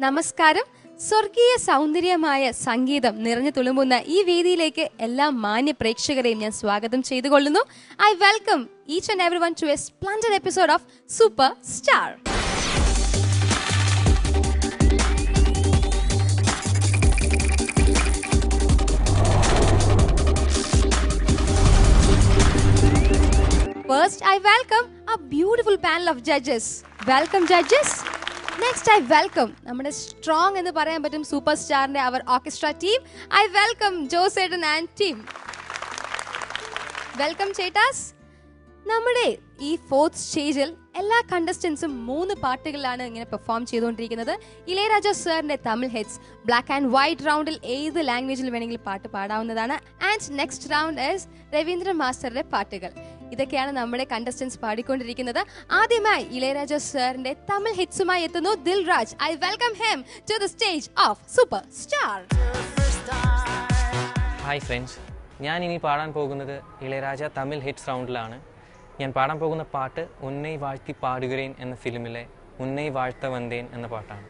നമസ്കാരം. സ്വർഗീയ സൗന്ദര്യമായ സംഗീതം നിറഞ്ഞു തുളുമ്പുന്ന ഈ വേദിയിലേക്ക് എല്ലാ മാന്യ പ്രേക്ഷകരെയും ഞാൻ സ്വാഗതം ചെയ്തുകൊള്ളുന്നു. I welcome each and every one to a splendid episode of super star. First, I welcome a beautiful panel of judges. Welcome, judges. Next, I welcome നമ്മുടെ സ്ട്രോങ് എന്ന് പറയാൻ പറ്റും സൂപ്പർ സ്റ്റാറിന്റെ അവർ ഓർക്കസ്ട്ര ടീം. I welcome ജോസേട്ടൻ and team. Welcome ചേട്ടാസ്. നമ്മുടെ ഈ ഫോർത്ത് സ്റ്റേജിൽ എല്ലാ കണ്ടസ്റ്റൻസും 3 പാട്ടുകളിലാണ് ഇങ്ങനെ പെർഫോം ചെയ്തുകൊണ്ടിരിക്കുന്നത്. ഇളയരാജ സാറിന്റെ Tamil hits, black and white റൗണ്ടിൽ ഏത് ലാംഗ്വേജിൽ വേണമെങ്കിലും പാട്ട് പാടാവുന്നതാണ്. And next round is Raveendra മാസ്റ്ററുടെ പാട്ടുകൾ. ഇതൊക്കെയാണ് നമ്മുടെ കണ്ടസ്റ്റൻസ് പാടിക്കൊണ്ടിരിക്കുന്നത്. ആദ്യമായി ഇളയരാജ സാറിന്റെ തമിഴ് ഹിറ്റ്സുമായി എത്തുന്നു Dilraj. I welcome him to the stage of super star. Hi friends, ഞാൻ ഇനി പാടാൻ പോകുന്നത് ഇളയരാജ തമിഴ് ഹിറ്റ്സ് റൗണ്ടിലാണ്. ഞാൻ പാടാൻ പോകുന്ന പാട്ട് ഉന്നൈ വാഴ്ത്തി പാടുകേൻ എന്ന ഫിലിമിലെ ഉന്നൈ വാഴ്ത്ത വന്തേൻ എന്ന പാട്ടാണ്.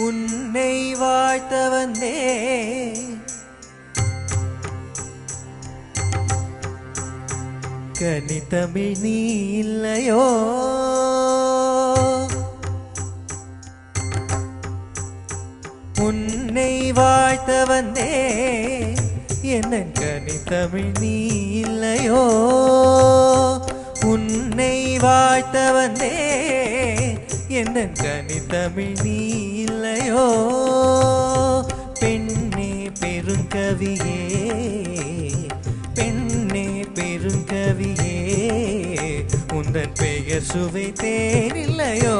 உன்னை வாழ்த்த வந்தே கனிதமிழ் நீ இல்லையோ, உன்னை வாழ்த்த வந்தே என்ன கனிதமிழ் நீ இல்லையோ, உன்னை வாழ்த்த வந்தே என்ன கனிதமிழ் நீ இல்லையோ, பெண்ணே பெருங்கவியே பெண்ணே பெருங்கவியே உந்தன் பெயர் சுவைத்தேன் இல்லையோ,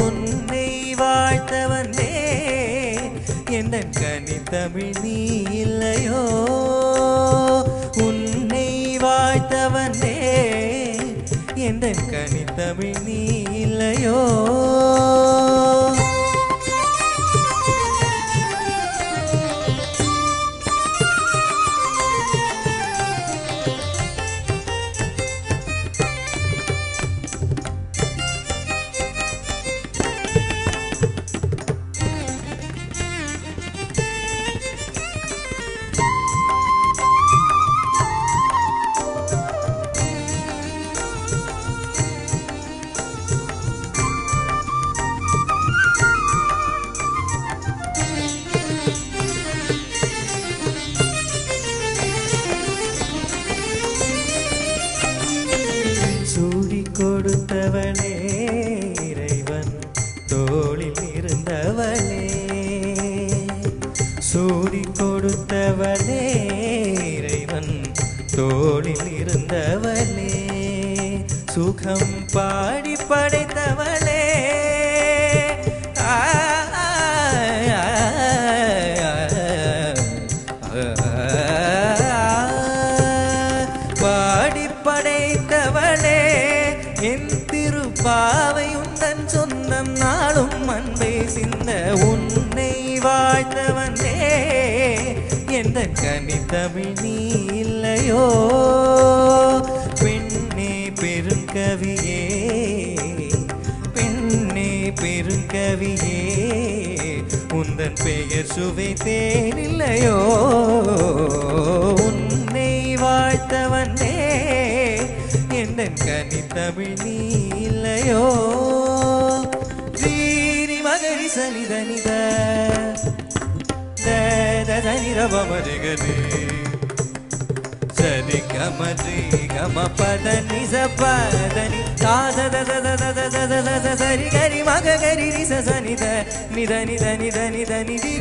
உன்னை வாழ்த்த வந்தே என்ன கனிதமிழ் நீ இல்லையோ, உன்னை வாழ்த்த வந்தே எந்த கனிதமிழ் நீ இல்லையோ. கொடுத்தவளே இறைவன் தோளில் இருந்தவளே, சூடி கொடுத்தவளே இறைவன் தோளில் இருந்தவளே, சுகம் பாடி படைத்தவளே, பாடி படைத்தவளே என் திருப்பாவை உந்தன் சொந்தம் நாளும் அன்பை சிந்த உன்னை வாழ்த்த வந்தே எந்த கனிதமிழ் நீ இல்லையோ, பெண்ணே பெருங்கவியே பெண்ணே பெருங்கவியே உந்தன் பெயர் சுவைத்தேன் இல்லையோ, உன்னை வாழ்த்த வந்தே எந்தன் கனிதமிழ் நீ இல்லையோ. ஸ்ரீ மகரி சனிதனித தனி ரபமரிகனே சரி கமரி கம பதனி சபதனி தாத சரி கரி மக கரி ரிச சனித நித நித நித நித நிதி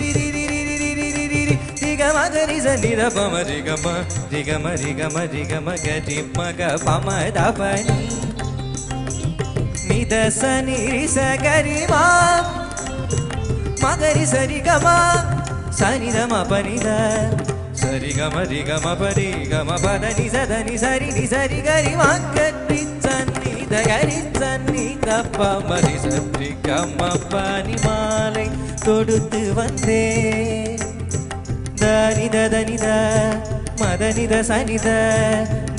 மகரி சனி ரபமரி கம ரிகம ரிகம ரிகம கரி மக பம தபனி நித சனி ரிச கரி மா மகரி சரி கம சனி தம பனித சரி கம ரிகம பரி கம பதனி சதனி சரி நி சரி கரி மகரி சனி த கரி சனி தப்ப மரி சரி கம பனி மாலை தொடுத்து வந்தே தனி தனி த മദനിത സനിത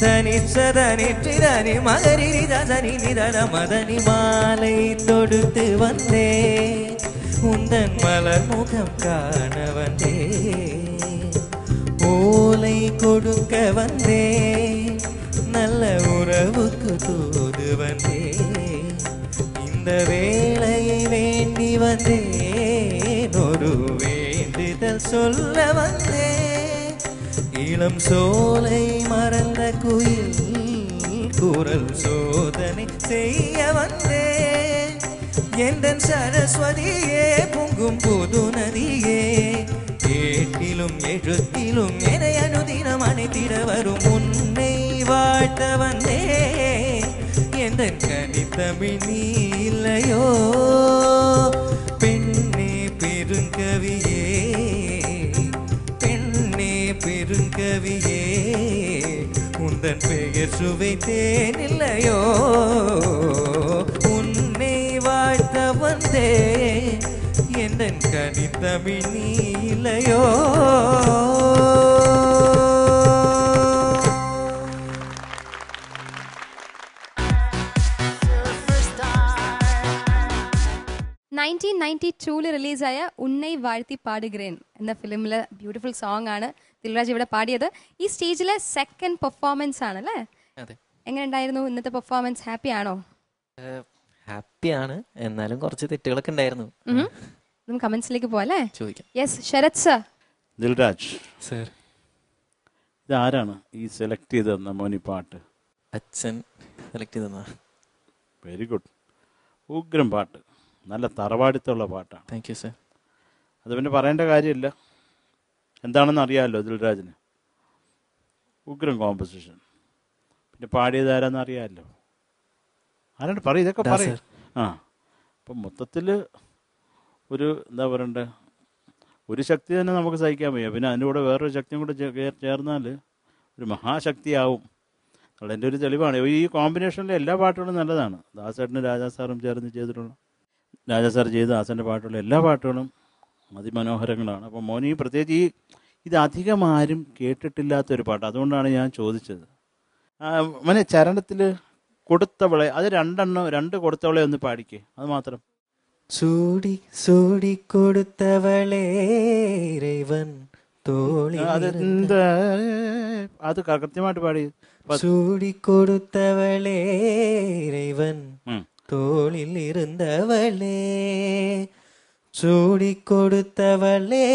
ധനിച്ചതനിച്ചിതനി മകരിത സനി നിദ മദനി മാலை தொடுத்து வந்தே உந்தன் மலர் முகம் காண வந்தே ஓலை கொடுக்க வந்தே நல்ல உறவுக்கு தூது வந்தே இந்த வேளையை வேண்டி வந்தேன் ஒரு வேண்டுதல் சொல்ல வந்தேன் இளம் சோலை மறந்த குயில் குரல் சோதனை செய்ய வந்தேன் எந்தன் சரஸ்வதியே பொங்கும் புது நதியே ஏட்டிலும் எழுத்திலும் என அனுதினம் அணைத்திட வரும் உன்னை வாழ்த்த வந்தே எந்தன் கனித்தமிழ் நீ இல்லையோ பெண்ணே பெருங்கவியே பெண்ணே பெருங்கவியே உந்தன் பெயர் சுவைத்தேன் இல்லையோ உன்னை வாழ்த்த வந்தே எந்தன் கனித்தமிழ் நீ இல்லையோ. 1992 റിലീസായ ഉന്നൈ വാഴ്ത്തി പാടുഗ്രേൻ എന്ന ഫിലിമിലെ ബ്യൂട്ടിഫുൾ സോങ് ആണ് ദിൽരാജ് ഇവിടെ പാടിയത്. ഈ സ്റ്റേജിലെ സെക്കൻഡ് പെർഫോമൻസ് ആണല്ലേ? എങ്ങനെ ഉണ്ടായിരുന്നു ഇന്നത്തെ പെർഫോമൻസ്? ഹാപ്പി ആണോ? ഹാപ്പിയാണ്, എന്നാലും കുറച്ച് തെറ്റുകളൊക്കെ ഉണ്ടായിരുന്നു. നമുക്ക് കമന്റ്സിലേക്ക് പോവാല്ലേ? ചോദിക്കാം. Yes, Sharath sir. Dilraj sir, ഇതാരാണ് ഈ സെലക്ട് ചെയ്തതെന്ന മോനി പാട്ട്? അച്ഛൻ സെലക്ട് ചെയ്തെന്നാ. വെരി ഗുഡ്, ഉഗ്രം പാട്ട്, നല്ല തറവാടിത്തമുള്ള പാട്ടാണ്. Thank you sir. അത് പിന്നെ പറയേണ്ട കാര്യമില്ല, എന്താണെന്ന് അറിയാമല്ലോ ദിൽരാജിന്. ഉഗ്രം കോമ്പസിഷൻ. പിന്നെ പാടിയത് ആരാന്ന് അറിയാമല്ലോ. ആരാണ്ട് പറയും, ഇതൊക്കെ പറയും. ആ, അപ്പം മൊത്തത്തിൽ ഒരു എന്താ പറയണ്ടേ, ഒരു ശക്തി തന്നെ നമുക്ക് സഹിക്കാൻ വയ്യ, പിന്നെ അതിൻ്റെ കൂടെ വേറൊരു ശക്തിയും കൂടെ ചേർന്നാൽ ഒരു മഹാശക്തിയാവും. അതിൻ്റെ ഒരു തെളിവാണ്. ഈ കോമ്പിനേഷനിലെ എല്ലാ പാട്ടുകളും നല്ലതാണ്. ദാസേട്ടനും രാജാ സാറും ചേർന്ന് ചെയ്തിട്ടുള്ള, രാജാ സാർ ചെയ്ത ദാസൻ്റെ പാട്ടുള്ള എല്ലാ പാട്ടുകളും അതിമനോഹരങ്ങളാണ്. അപ്പം മോനി പ്രത്യേകിച്ച് ഇത് അധികം ആരും കേട്ടിട്ടില്ലാത്തൊരു പാട്ട്, അതുകൊണ്ടാണ് ഞാൻ ചോദിച്ചത്. മോനെ ചരണത്തിൽ കൊടുത്തവളെ, അത് രണ്ട് കൊടുത്തവളെ ഒന്ന് പാടിക്കേ, അത് മാത്രം. സൂടി സൂടി കൊടുത്തവളേ ഇறைவൻ തോളി, അത് കൃത്യമായിട്ട് പാടി. சூடி கொடுத்தவளே இறைவன் தோளில் இருந்தவளே, சூடி கொடுத்தவளே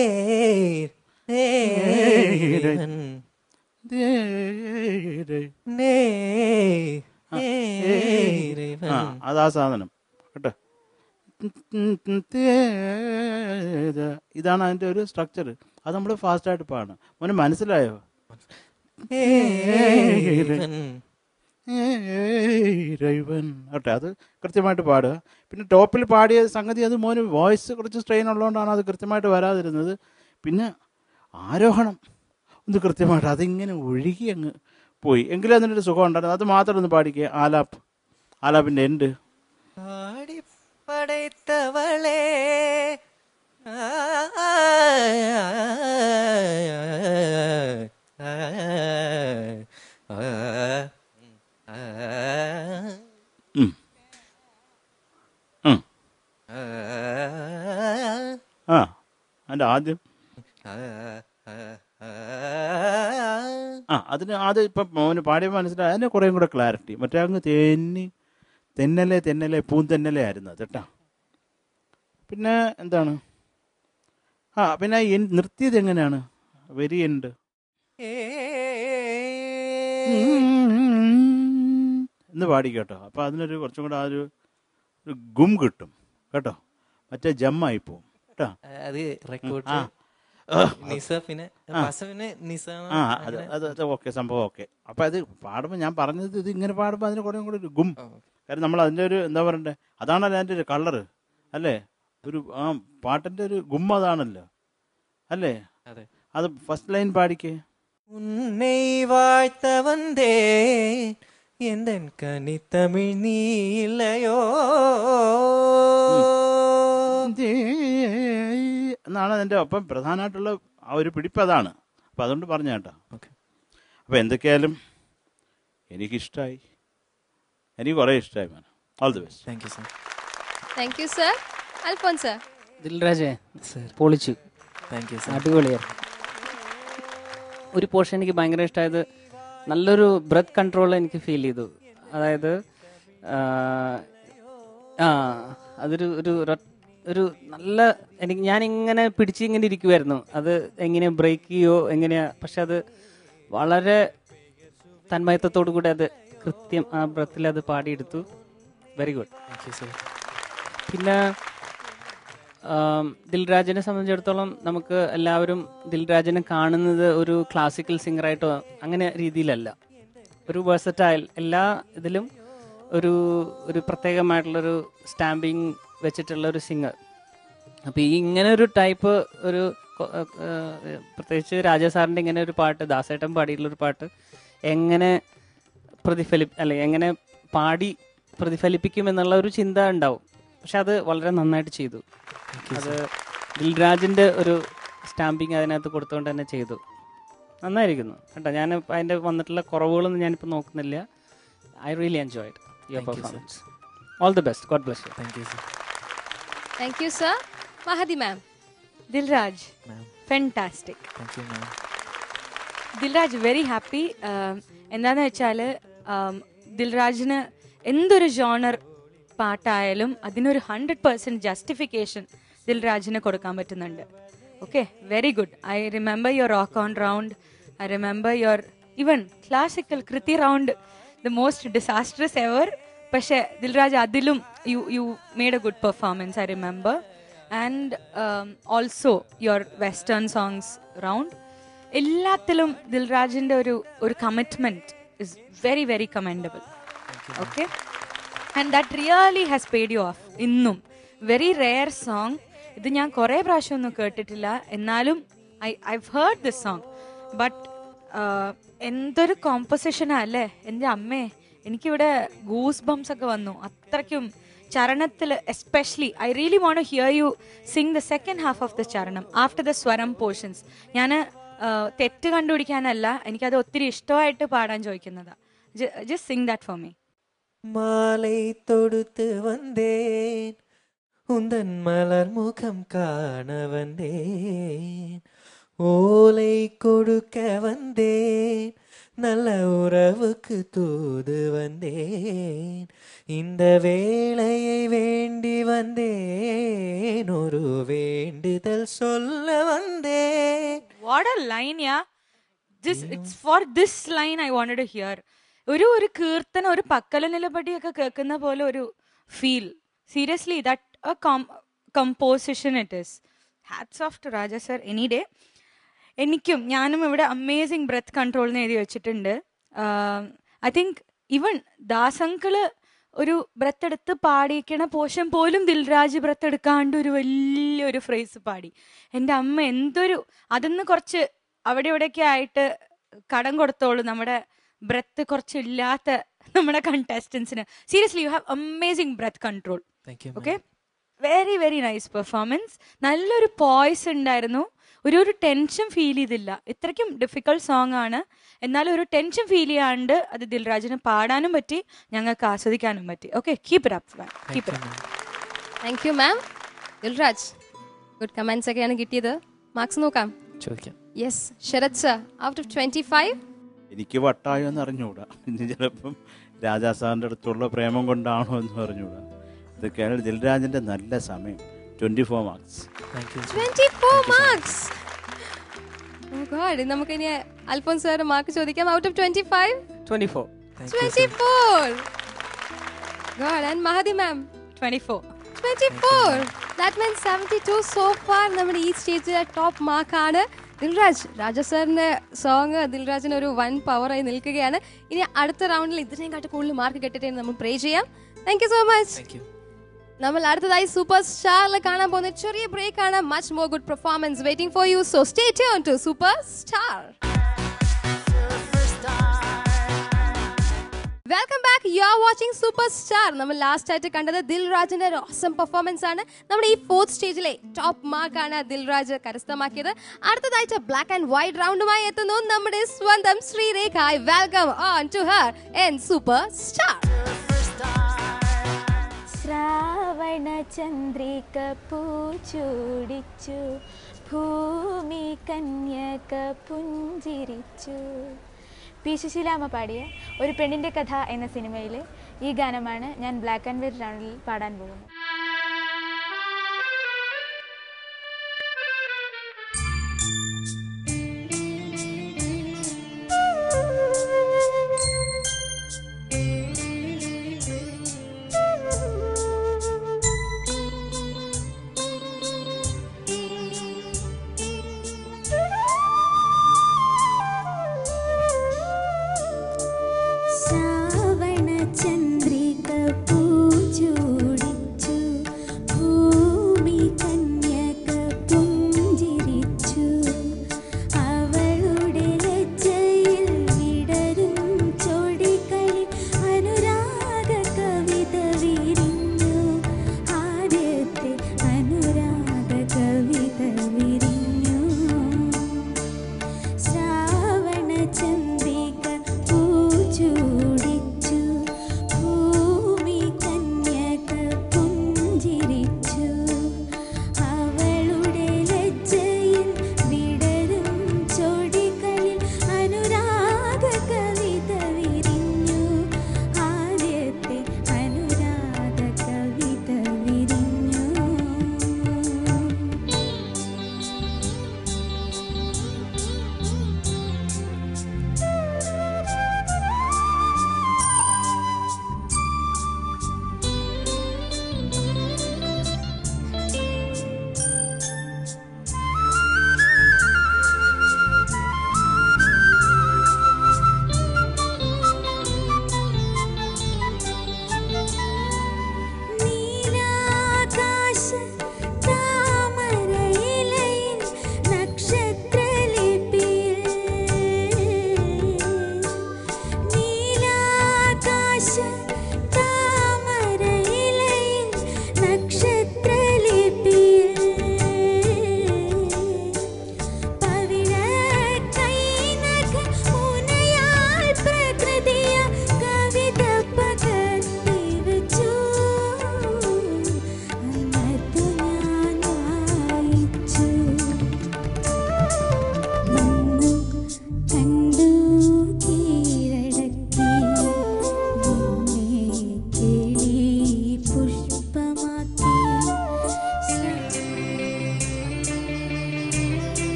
இறைவன் അതാ സാധനം കേട്ടോ. ഇതാണ് അതിൻ്റെ ഒരു സ്ട്രക്ചർ. അത് നമ്മൾ ഫാസ്റ്റായിട്ട് പാടണം. മോനെ മനസ്സിലായോ? ഓട്ടെ, അത് കൃത്യമായിട്ട് പാടുക. പിന്നെ ടോപ്പിൽ പാടിയ സംഗതി, അത് മോന് വോയിസ് കുറച്ച് സ്ട്രെയിൻ ഉള്ളതുകൊണ്ടാണ് അത് കൃത്യമായിട്ട് വരാതിരുന്നത്. പിന്നെ ആരോഹണം ഒന്ന് കൃത്യമായിട്ട് അതിങ്ങനെ ഒഴുകി അങ്ങ് പോയി, എങ്കിലും അതിനൊരു സുഖം ഉണ്ടായിരുന്നു. അത് മാത്രം ഒന്ന് പാടിക്കുക. ആലാപ്പിൻ്റെ എൻഡ്. പടൈത്തവളേ അതിൻ്റെ ആദ്യം അതിന് ആദ്യം ഇപ്പം മോന് പാടിയപ്പോൾ മനസ്സിലായി, അതിന് കുറേ കൂടെ ക്ലാരിറ്റി. മറ്റേ അങ്ങ് തെന്നലെ പൂന്തെന്നലെ ആയിരുന്നു അത് കേട്ടോ. പിന്നെ എന്താണ്, പിന്നെ നിർത്തിയത് എങ്ങനെയാണ്? വെരി എൻഡ് എന്ന് പാടി കേട്ടോ. അപ്പോൾ അതിനൊരു കുറച്ചും കൂടെ ആ ഒരു ഗും കിട്ടും കേട്ടോ. മറ്റേ ജമ്മായി പോവും കേട്ടോ. അത് റെക്കോർഡ് അത് ഓക്കെ, സംഭവം ഓക്കെ. അപ്പം അത് പാടുമ്പോൾ ഞാൻ പറഞ്ഞത്, ഇത് ഇങ്ങനെ പാടുമ്പോൾ അതിന് കുറേ കൂടെ ഒരു ഗും. കാരണം നമ്മൾ അതിൻ്റെ ഒരു എന്താ പറയണ്ടേ, അതാണല്ലോ അതിൻ്റെ ഒരു കളറ് അല്ലേ, ഒരു പാട്ടിൻ്റെ ഒരു ഗും അതാണല്ലോ അല്ലേ. അത് ഫസ്റ്റ് ലൈൻ പാടിക്കേ. ഉന്നൈ വാഴ്ത്ത വந்தே എന്തൻ കനിത്തമിഴ് നീ ഇല്ലയോ എന്നാണ് അതിൻ്റെ ഒപ്പം പ്രധാനമായിട്ടുള്ള ആ ഒരു പിടിപ്പ് അതാണ്. അപ്പം അതുകൊണ്ട് പറഞ്ഞ കേട്ടോ. അപ്പോൾ എന്തൊക്കെയായാലും എനിക്കിഷ്ടമായി, എനിക്ക് കുറേ ഇഷ്ടമായി man. All the best. Thank you sir. Thank you sir. Alphons sir. ദിൽരാജേ സർ പൊളിച്ചു, താങ്ക് യു സർ. അടിപൊളിയായിരുന്നു. ഒരു പോർഷൻ എനിക്ക് ഭയങ്കര ഇഷ്ടമായത്, നല്ലൊരു ബ്രെത്ത് കൺട്രോൾ എനിക്ക് ഫീൽ ചെയ്തു. അതായത് അതൊരു ഒരു ഒരു നല്ല ഞാനിങ്ങനെ പിടിച്ചിങ്ങനെ ഇരിക്കുമായിരുന്നു, അത് എങ്ങനെ ബ്രേക്ക് ചെയ്യോ എങ്ങനെയാ, പക്ഷെ അത് വളരെ തന്മയത്വത്തോടു കൂടി അത് കൃത്യം ആ ബ്രത്തിൽ അത് പാടിയെടുത്തു. Very good. Thank you sir. പിന്നെ ദിൽരാജിനെ സംബന്ധിച്ചിടത്തോളം നമുക്ക് എല്ലാവരും ദിൽരാജിനെ കാണുന്നത് ഒരു ക്ലാസിക്കൽ സിംഗറായിട്ടോ അങ്ങനെ രീതിയിലല്ല, ഒരു വേഴ്സറ്റൈൽ, എല്ലാ ഇതിലും ഒരു ഒരു പ്രത്യേകമായിട്ടുള്ളൊരു സ്റ്റാമ്പിങ് വെച്ചിട്ടുള്ള ഒരു സിംഗർ. അപ്പോൾ ഈ ഇങ്ങനെ ഒരു ടൈപ്പ് ഒരു പ്രത്യേകിച്ച് രാജാ സാറിൻ്റെ ഇങ്ങനെ ഒരു പാട്ട്, ദാസേട്ടൻ പാടിയിട്ടുള്ളൊരു പാട്ട് എങ്ങനെ എങ്ങനെ പാടി പ്രതിഫലിപ്പിക്കും എന്നുള്ള ഒരു ചിന്ത ഉണ്ടാവും. പക്ഷെ അത് വളരെ നന്നായിട്ട് ചെയ്തു. അത് ദിൽരാജിൻ്റെ ഒരു സ്റ്റാമ്പിങ് അതിനകത്ത് കൊടുത്തുകൊണ്ട് തന്നെ ചെയ്തു. നന്നായിരിക്കുന്നു കേട്ടോ. ഞാൻ അതിൻ്റെ വന്നിട്ടുള്ള കുറവുകളൊന്നും ഞാനിപ്പോൾ നോക്കുന്നില്ല. I really enjoyed your performance. All the best. God bless you. Thank you sir. Thank you sir. Mahdi ma'am. Dilraj ma'am fantastic. Thank you ma'am. Dilraj very happy. എന്താണെന്ന് വെച്ചാൽ ദിൽരാജിന് എന്തൊരു ജോണർ പാട്ടായാലും അതിനൊരു 100% ജസ്റ്റിഫിക്കേഷൻ ദിൽരാജിന് കൊടുക്കാൻ പറ്റുന്നുണ്ട്. Okay, very good. I remember your rock on round, I remember your even classical kriti round, the most disastrous ever. പക്ഷേ ദിൽരാജ് അതിലും you made a good performance, I remember. And also your western songs round, എല്ലാത്തിലും ദിൽരാജിൻ്റെ ഒരു commitment is very very commendable. Okay, and that really has paid you off. ഇന്നും very rare song ഇത്. ഞാൻ കുറേ പ്രാവശ്യമൊന്നും കേട്ടിട്ടില്ല, എന്നാലും I've heard this song. But എന്തൊരു കോമ്പോസിഷനാ അല്ലേ എൻ്റെ അമ്മേ. എനിക്കിവിടെ ഗൂസ് ബംസ് ഒക്കെ വന്നു അത്രയ്ക്കും ചരണത്തിൽ. Especially I really want to hear you sing the second half of the charanam after the swaram portions. ഞാൻ തെറ്റ് കണ്ടുപിടിക്കാനല്ല, എനിക്കത് ഒത്തിരി ഇഷ്ടമായിട്ട് പാടാൻ ചോദിക്കുന്നതാ. Just sing that for me. மாலை தொடுத்து வந்தேன், உந்தன் மலர் முகம் காண வந்தேன், ஓலை கொடுக்க வந்தேன், நல்ல உறவுக்கு தூது வந்தேன், இந்த வேளையை வேண்டி வந்தேன், ஒரு வேண்டுதல் சொல்ல வந்தேன். What a line, yeah. It's for this line I wanted to hear. ഒരു കീർത്തനം, ഒരു പക്കല നിലപടിയൊക്കെ കേൾക്കുന്ന പോലെ ഒരു feel. Seriously that composition it is. Hats of two Raja sir any day. ഞാനും ഇവിടെ അമേസിങ് ബ്രെത്ത് കൺട്രോൾ എന്ന് എഴുതി വെച്ചിട്ടുണ്ട്. ഐ തിങ്ക് ഈവൻ ദാസങ്കള് ഒരു ബ്രെത്ത് എടുത്ത് പാടിക്കണ പോഷൻ പോലും ദിൽരാജ് ബ്രെത്ത് എടുക്കാണ്ട് ഒരു വലിയൊരു ഫ്രേസ് പാടി. എൻ്റെ അമ്മ എന്തൊരു, അതിന്ന് കുറച്ച് അവിടെ ഇവിടെയൊക്കെ ആയിട്ട് കടം കൊടുത്തോളൂ നമ്മുടെ ബ്രെത്ത് കുറച്ചില്ലാത്ത നമ്മുടെ കണ്ടസ്റ്റൻസിന്. Seriously you have amazing breath control. Okay, very very nice performance. നല്ലൊരു പോയ്സ് ഉണ്ടായിരുന്നു. ഒരു ടെൻഷൻ ഫീൽ ചെയ്തില്ല. ഇത്രയ്ക്കും ഡിഫിക്കൽട്ട് സോങ് ആണ്, എന്നാലും ഒരു ടെൻഷൻ ഫീൽ ചെയ്യാണ്ട് അത് ദിൽരാജിന് പാടാനും പറ്റി, ഞങ്ങൾക്ക് ആസ്വദിക്കാനും പറ്റി. Okay, keep it up, keep it up. Thank you ma'am. Dilraj, good comments ഒക്കെയാണ് കിട്ടിയത്. മാർക്സ് നോക്കാം. ചോദിക്കാം. Yes, Sharath sir, out of 25. എനിക്ക് വട്ടായോ എന്ന് അറിഞ്ഞുകൂടാ. ഇനി ചിലപ്പം രാജാ സാറിൻ്റെ അടുത്തുള്ള പ്രേമം കൊണ്ടാണോ എന്ന് അറിഞ്ഞുകൂടാ. ഇതൊക്കെയാണ് ദിൽരാജിൻ്റെ നല്ല സമയം. 24 മാർക്സ്. 24 മാർക്സ്. ഓ ഗോഡ്. നമുക്ക് ഇനി അൽഫോൻസ് സാറിന്റെ മാർക്ക് ചോദിക്കാം. Out of 25. 24. 24. God. And Mahdi ma'am 24. 24. That means 72 so far. നമ്മുടെ ഈ സ്റ്റേജിലെ ടോപ്പ് മാർക്കാണ്. ദിൽരാജ്, രാജ സാറിന്റെ സോങ് ദിൽരാജിന് ഒരു വൻ പവറായി നിൽക്കുകയാണ്. ഇനി അടുത്ത റൗണ്ടിൽ ഇതിനെയും കാട്ടി കൂടുതൽ മാർക്ക് കിട്ടട്ടെ എന്ന് നമ്മൾ പ്രേ ചെയ്യാം. Thank you so much. നമ്മൾ അടുത്തതായി സൂപ്പർ സ്റ്റാറിൽ കാണാൻ പോകുന്ന ചെറിയ ബ്രേക്ക് ആണ്. Much more good performance waiting for you. So stay tuned to super star. Welcome back. You are watching super star. നമ്മൾ ലാസ്റ്റ് ആയിട്ട് കണ്ടത് ദിൽരാജിന്റെ ഒരു ഓസം പെർഫോമൻസ് ആണ്. നമ്മുടെ ഈ 4th സ്റ്റേജിലെ ടോപ്പ് മാർക്കാണ് ദിൽരാജ് കരസ്ഥമാക്കിയത്. അടുത്തതായിട്ട് ബ്ലാക്ക് ആൻഡ് വൈറ്റ് റൗണ്ടുമായി എത്തുന്നു നമ്മുടെ സ്വന്തം Sreerekha. Welcome on to her in super star. ശ്രാവണ ചന്ദ്രിക പൂച്ചൂടിച്ചു, ഭൂമി കന്യക പുഞ്ചിരിച്ചു. പി സുശീലാമ്മ പാടിയ ഒരു പെണ്ണിൻ്റെ കഥ എന്ന സിനിമയിലെ ഈ ഗാനമാണ് ഞാൻ ബ്ലാക്ക് ആൻഡ് വൈറ്റ് റൗണ്ടിൽ പാടാൻ പോകുന്നത്.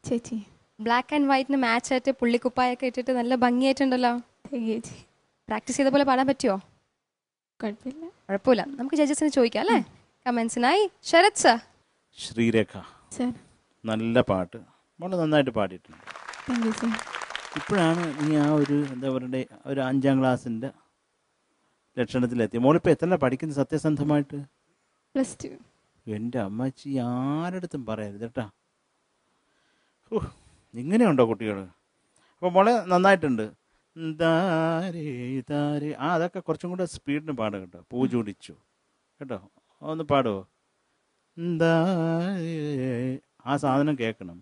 ചേച്ചി. ബ്ലാക്ക് ആൻഡ് വൈറ്റിന് മാച്ച് ആയിട്ട് പുള്ളിക്കുപ്പായൊക്കെ ഇട്ടിട്ട് നല്ല ഭംഗിയായിട്ടുണ്ടല്ലോ. ചേച്ചി. പ്രാക്ടീസ് ചെയ്ത പോലെ പാടാൻ പറ്റുമോ? കുഴപ്പമില്ല. കുഴപ്പമില്ല. നമുക്ക് ജഡ്ജസിന് ചോദിക്കാം അല്ലേ? കമൻസിനായി ശരത് സർ. ശ്രീരേഖ, സർ. നല്ല പാട്ട്, വളരെ നന്നായിട്ട് പാടിയിട്ടുണ്ട്. Thank you sir. ഇപ്പോഴാണ് നീ ആ ഒരു എന്താ പറയുക ഒരു 5ാം ക്ലാസ്സിൻ്റെ ലക്ഷണത്തിലെത്തി. മോളിപ്പോൾ എത്ര പഠിക്കുന്നത് സത്യസന്ധമായിട്ട്? +2. എൻ്റെ അമ്മച്ചി ആരടുത്തും പറയരുത് കേട്ടാ. ഇങ്ങനെയുണ്ടോ കുട്ടികൾ? അപ്പോൾ മോളെ നന്നായിട്ടുണ്ട്. അതൊക്കെ കുറച്ചും കൂടെ സ്പീഡിന് പാടും കേട്ടോ. പൂ ചൂടിച്ചു കേട്ടോ, ഒന്ന് പാടുമോ? ആ സാധനം കേൾക്കണം.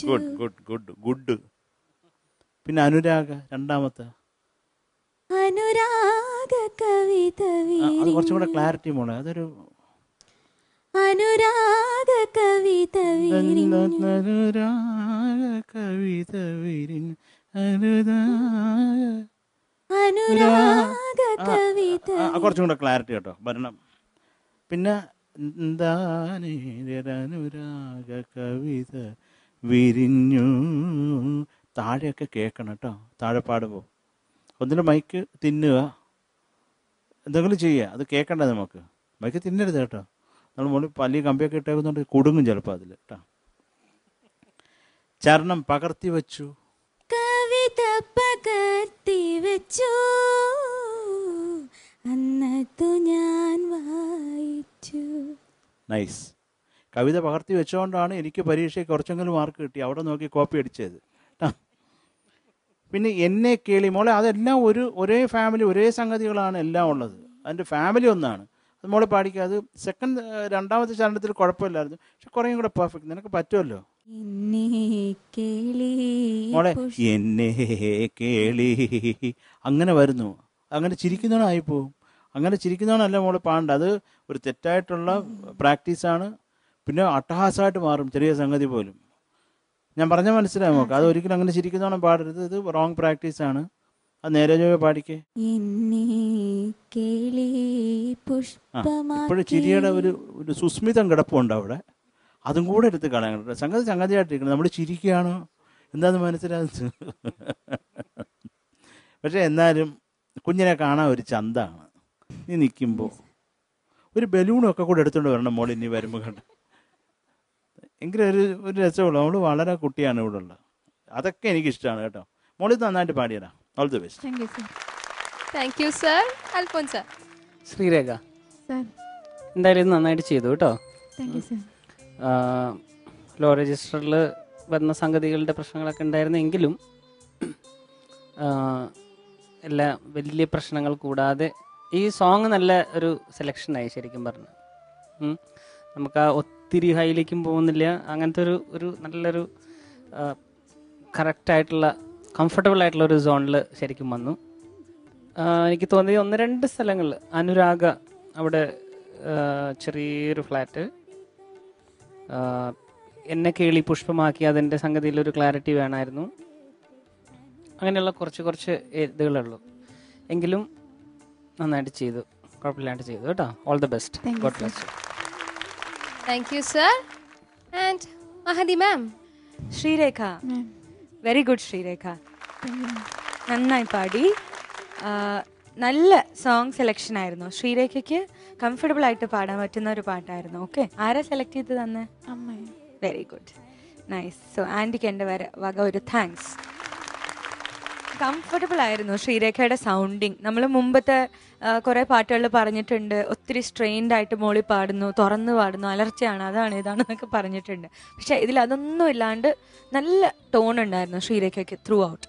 Good good good good. പിന്നെ അനുരാഗ, രണ്ടാമത്തെ അനുരാഗ കവിത അത് കുറച്ചും കൂടെ ക്ലാരിറ്റി മോളെ. അതൊരു അനുരാഗ കവിത കവിത അനുരാഗ കവിത കുറച്ചും കൂടെ ക്ലാരിറ്റി കേട്ടോ വരണം. പിന്നെ അനുരാഗ കവിത വിരിഞ്ഞു. താഴെയൊക്കെ കേൾക്കണം കേട്ടോ. താഴെ പാടുമ്പോൾ ഒന്നിനും മൈക്ക് തിന്നുക, എന്തെങ്കിലും ചെയ്യുക, അത് കേൾക്കണ്ടേ നമുക്ക്. മൈക്ക് തിന്നരുത് കേട്ടോ. നമ്മൾ മുകളിൽ പല്ലി കമ്പിയൊക്കെ ഇട്ടേക്കുന്നുണ്ട്, കുടുങ്ങും ചിലപ്പോൾ അതിൽ കേട്ടോ. ചരണം പകർത്തി വെച്ചു. കവിത പകർത്തി വെച്ചു അന്നത്തു ഞാൻ വായിച്ചു. നൈസ്. കവിത പകർത്തി വെച്ചുകൊണ്ടാണ് എനിക്ക് പരീക്ഷയ്ക്ക് കുറച്ചെങ്കിലും മാർക്ക് കിട്ടി. അവിടെ നോക്കി കോപ്പി അടിച്ചത് കേട്ടോ. പിന്നെ എന്നെ കേളി മോളെ, അതെല്ലാം ഒരേ ഫാമിലി, ഒരേ സംഗതികളാണ് എല്ലാം ഉള്ളത്. അതിൻ്റെ ഫാമിലി ഒന്നാണ്. അത് മോളെ പാടിക്കുക. അത് രണ്ടാമത്തെ ചരണത്തിൽ കുഴപ്പമില്ലായിരുന്നു, പക്ഷെ കുറേയും കൂടെ പെർഫെക്റ്റ്. നിനക്ക് പറ്റുമല്ലോ മോളെ. എന്നെ കേളി അങ്ങനെ വരുന്നു. അങ്ങനെ ചിരിക്കുന്നവനായിപ്പോവും. അങ്ങനെ ചിരിക്കുന്നവനല്ല മോളെ പാടേണ്ട. അത് ഒരു തെറ്റായിട്ടുള്ള പ്രാക്ടീസാണ്. പിന്നെ അട്ടഹാസമായിട്ട് മാറും ചെറിയ സംഗതി പോലും. ഞാൻ പറഞ്ഞാൽ മനസ്സിലായി നോക്കാം. അത് ഒരിക്കലും അങ്ങനെ ചിരിക്കുന്നവണ്ണം പാടരുത്. ഇത് റോങ് പ്രാക്ടീസാണ്. അത് നേരെ ചൊവ്വേ പാടിക്കേ. ഇപ്പോഴും ചിരിയുടെ ഒരു സുസ്മിതം കിടപ്പുണ്ട് അവിടെ. അതും കൂടെ എടുത്ത് കളയാൻ. സംഗതിയായിട്ടിരിക്കണം. നമ്മൾ ചിരിക്കുകയാണോ എന്താന്ന് മനസ്സിലാകുന്നത്. പക്ഷെ എന്നാലും കുഞ്ഞിനെ കാണാൻ ഒരു ചന്താണ്. നീ നിൽക്കുമ്പോൾ ഒരു ബലൂണൊക്കെ കൂടെ എടുത്തുകൊണ്ട് വരണം മോൾ ഇനി വരുമ്പോൾ കണ്ട്. എങ്കിലും ഒരു രസമുള്ളൂ. അവൾ വളരെ കുട്ടിയാണ് ഇവിടെ ഉള്ളത്. അതൊക്കെ എനിക്കിഷ്ടമാണ് കേട്ടോ. മോളിത് നന്നായിട്ട് പാടിയടാ. All the best. Thank you sir. Alphons sir. Sreerekha, എന്തായാലും ഇത് നന്നായിട്ട് ചെയ്തു കേട്ടോ. ലോ രജിസ്റ്ററിൽ വന്ന സംഗതികളുടെ പ്രശ്നങ്ങളൊക്കെ ഉണ്ടായിരുന്നെങ്കിലും എല്ലാ വലിയ പ്രശ്നങ്ങൾ കൂടാതെ ഈ സോങ് നല്ല ഒരു സെലക്ഷനായി ശരിക്കും പറഞ്ഞു. നമുക്ക് ആ ഒത്തിരി ഹൈയിലേക്കും പോകുന്നില്ല. അങ്ങനത്തെ ഒരു നല്ലൊരു കറക്റ്റായിട്ടുള്ള കംഫർട്ടബിൾ ആയിട്ടുള്ള ഒരു സോണിൽ ശരിക്കും വന്നു. എനിക്ക് തോന്നിയത് 1-2 സ്ഥലങ്ങളിൽ അനുരാഗ അവിടെ ചെറിയൊരു ഫ്ലാറ്റ്, എന്നെ കേളി പുഷ്പമാക്കി അതിൻ്റെ സംഗതിയിലൊരു ക്ലാരിറ്റി വേണമായിരുന്നു. അങ്ങനെയുള്ള കുറച്ച് ഇതുകളുള്ളൂ. എങ്കിലും നന്നായിട്ട് ചെയ്തു, കുഴപ്പമില്ലാണ്ട് ചെയ്തു കേട്ടോ. All the best. God bless you. Thank you sir. And Mahdi ma'am. Sreerekha, very good Sreerekha. നന്നായി പാടി. നല്ല സോങ് സെലക്ഷൻ ആയിരുന്നു. ശ്രീരേഖയ്ക്ക് കംഫർട്ടബിൾ ആയിട്ട് പാടാൻ പറ്റുന്ന ഒരു പാട്ടായിരുന്നു. ഓക്കെ, ആരാ സെലക്ട് ചെയ്ത് തന്നെ? Very good, nice. സോ ആൻറ്റിക്ക് എൻ്റെ വക ഒരു താങ്ക്സ്. കംഫർട്ടബിൾ ആയിരുന്നു ശ്രീരേഖയുടെ സൗണ്ടിങ്. നമ്മൾ മുമ്പത്തെ കുറേ പാട്ടുകളിൽ പറഞ്ഞിട്ടുണ്ട്, ഒത്തിരി സ്ട്രെയിൻഡ് ആയിട്ട് മോളി പാടുന്നു, തുറന്ന് പാടുന്നു, അലർച്ചയാണ്, അതാണ് ഇതാണെന്നൊക്കെ പറഞ്ഞിട്ടുണ്ട്. പക്ഷേ ഇതിൽ അതൊന്നും ഇല്ലാണ്ട് നല്ല ടോൺ ഉണ്ടായിരുന്നു ശ്രീരേഖയ്ക്ക് through.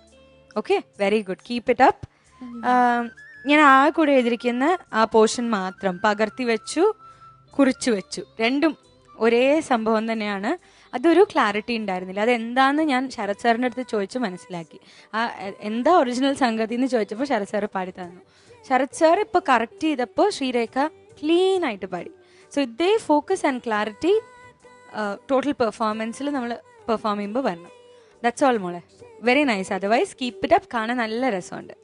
Okay, very good, keep it up. ഞാൻ ആ കൂടെ എഴുതിയിരിക്കുന്ന ആ പോർഷൻ മാത്രം പകർത്തി വെച്ചു, കുറിച്ചു വെച്ചു, രണ്ടും ഒരേ സംഭവം തന്നെയാണ്. അതൊരു ക്ലാരിറ്റി ഉണ്ടായിരുന്നില്ല. അതെന്താന്ന് ഞാൻ ശരത് സാറിൻ്റെ അടുത്ത് ചോദിച്ച് മനസ്സിലാക്കി. ആ എന്താ ഒറിജിനൽ സംഗതി എന്ന് ചോദിച്ചപ്പോൾ ശരത് സാറ് പാടി തന്നു. ശരത് സാർ ഇപ്പോൾ കറക്റ്റ് ചെയ്തപ്പോൾ ശ്രീരേഖ ക്ലീൻ ആയിട്ട് പാടി. സോ ഇതേ ഫോക്കസ് ആൻഡ് ക്ലാരിറ്റി ടോട്ടൽ പെർഫോമൻസിൽ നമ്മൾ പെർഫോം ചെയ്യുമ്പോൾ വരണം. ദാറ്റ്സ് ഓൾ മോളെ. Very nice. Otherwise keep it up. കാണാൻ നല്ല രസമുണ്ട്.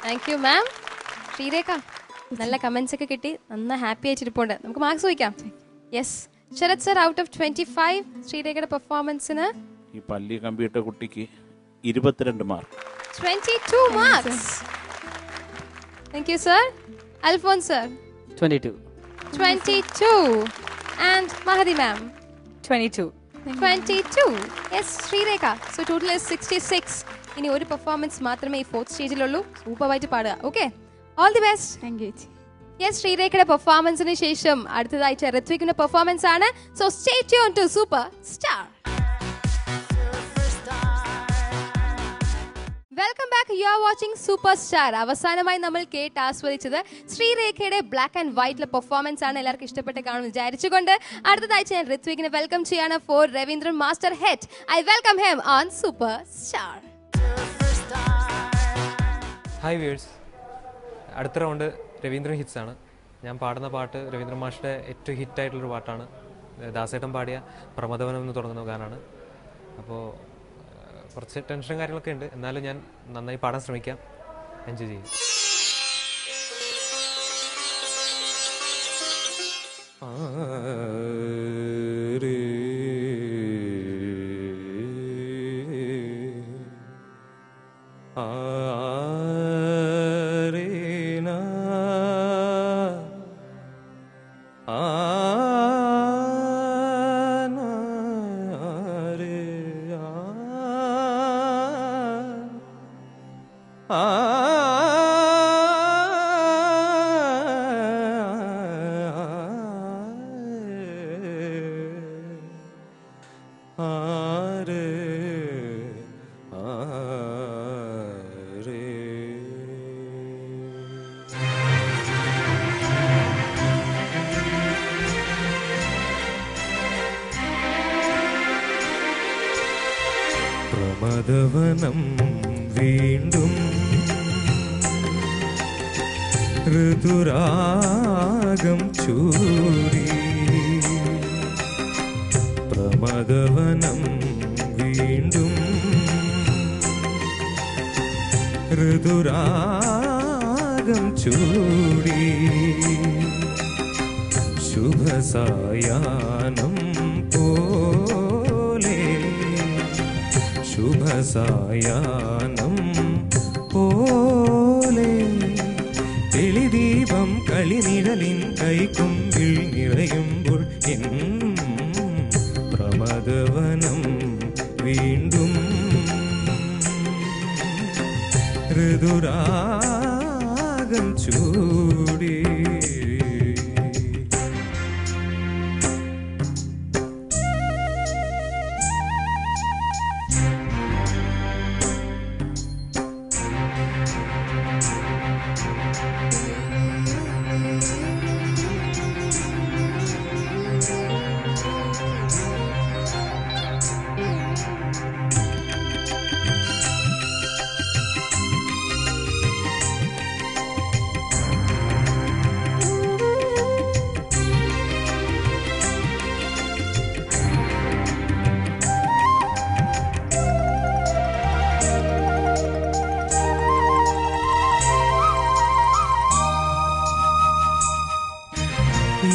താങ്ക് യു മാം. ശ്രീരേഖ, നല്ല കമന്റ്സ് ഒക്കെ കിട്ടി, നന്നായി ഹാപ്പി ആയിട്ടിരിപ്പുണ്ട്. നമുക്ക് മാർക്സ് ചോദിക്കാം. Yes, Sharath sir, out of 25 ശ്രീരേഖയുടെ പെർഫോമൻസിന് ഈ പല്ലി കമ്പ്യൂട്ടർ കുട്ടിക്ക് 22 mark. 22 marks. Thank you, sir. Alphonse, sir. 22. 22. And Mahadi, ma'am. 22. 22. Yes, Srirekha. So total is 66. ഇനി ഒരു പെർഫോമൻസ് മാത്രമേ ഈ ഫോർത്ത് സ്റ്റേജിലുള്ളൂ. സൂപ്പറായിട്ട് പാടുക. Okay, all the best. Thank you. Yes, ശ്രീരേഖയുടെ പെർഫോമൻസിന് ശേഷം അടുത്തതായിട്ട് ഋത്വിക്കിന്റെ പെർഫോമൻസ് ആണ്. So stay tuned to super star. Welcome back. You are watching super star. അവസാനമായി നമ്മൾ കേട്ട് ആസ്വദിച്ചത് ശ്രീരേഖയുടെ ബ്ലാക്ക് ആൻഡ് വൈറ്റിലെ പെർഫോമൻസ് ആണ്. എല്ലാവർക്കും ഇഷ്ടപ്പെട്ട് കാണും വിചാരിച്ചുകൊണ്ട് അടുത്തതാഴ്ച ഞാൻ ഋത്വികിനെ വെൽക്കം ചെയ്യാണ് for Raveendran master hit. I welcome him on super star. Hi viewers, അടുത്ത റൗണ്ട് രവീന്ദ്രൻ ഹിറ്റ്സ് ആണ്. ഞാൻ പാടുന്ന പാട്ട് രവീന്ദ്രൻ മാഷിൻ്റെ ഏറ്റവും ഹിറ്റായിട്ടുള്ളൊരു പാട്ടാണ്. ദാസേട്ടൻ പാടിയ പ്രമദവനം എന്ന് തുടങ്ങുന്ന ഗാനമാണ്. അപ്പോൾ കുറച്ച് ടെൻഷനും കാര്യങ്ങളൊക്കെ ഉണ്ട്, എന്നാലും ഞാൻ നന്നായി പാടാൻ ശ്രമിക്കാം. എൻജോയ് ചെയ്യും. പ്രമദവനം വീണ്ടും ഋതുരാഗം ചൂടി. പ്രമദവനം വീണ്ടും ഋതുരാഗം ചൂടി. ശുഭസായാനം പോലെ ശുഭസായാനം പോലെ തെളിദീപം കളിനിഴലിൻ കൈക്കുമ്പിൽ നിറയുമ്പോൾ എൻ പ്രമദവനം വീണ്ടും ഋതുരാഗം ചൂടി.